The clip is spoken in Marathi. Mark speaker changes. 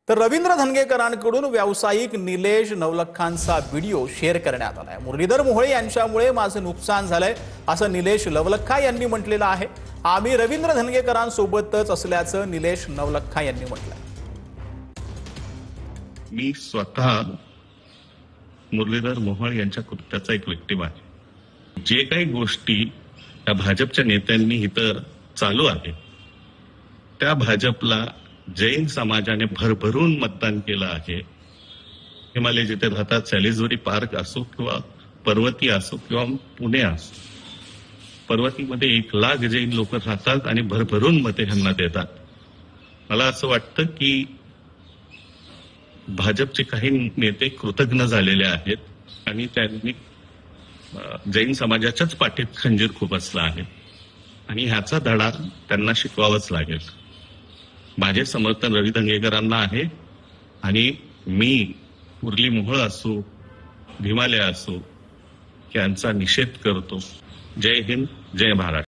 Speaker 1: तर रवींद्र धंगेकरांकडून व्यावसायिक निलेश नवलखांचा व्हिडिओ शेअर करण्यात आलाय। मुरलीधर मोहोळे यांच्यामुळे माझं नुकसान झालंय असं निलेश नवलखा यांनी म्हटलेलं आहे। आम्ही रवींद्र धंगेकरांसोबतच असल्याचं निलेश नवलखा यांनी म्हटलंय।
Speaker 2: मी स्वतः मुरलीधर मोहोळ यांच्या कृत्याचा एक विक्टिम आहे। जे काही गोष्टी त्या भाजपच्या नेत्यांनी इतर चालू आहे त्या भाजपला जैन समाजाने भरभरून मतदान केलं आहे। हिमालय जिथे राहतात, सॅलिसबरी पार्क असो किंवा पर्वती असो किंवा पुणे असो, पर्वतीमध्ये 1 लाख जैन लोक राहतात आणि भरभरून मते ह्यांना देतात। मला असं वाटतं की भाजपचे काही नेते कृतज्ञ झालेले आहेत आणि त्यांनी जैन समाजाच्याच पाठीत खंजीर खुपसला आहे आणि ह्याचा धडा त्यांना शिकवावाच लागेल। माझे समर्थन रवी धंगेकरांना आहे आणि मी मुरली मोहोळ असो, हिमालय असो यांचा निषेध करतो। जय हिंद, जय महाराष्ट्र।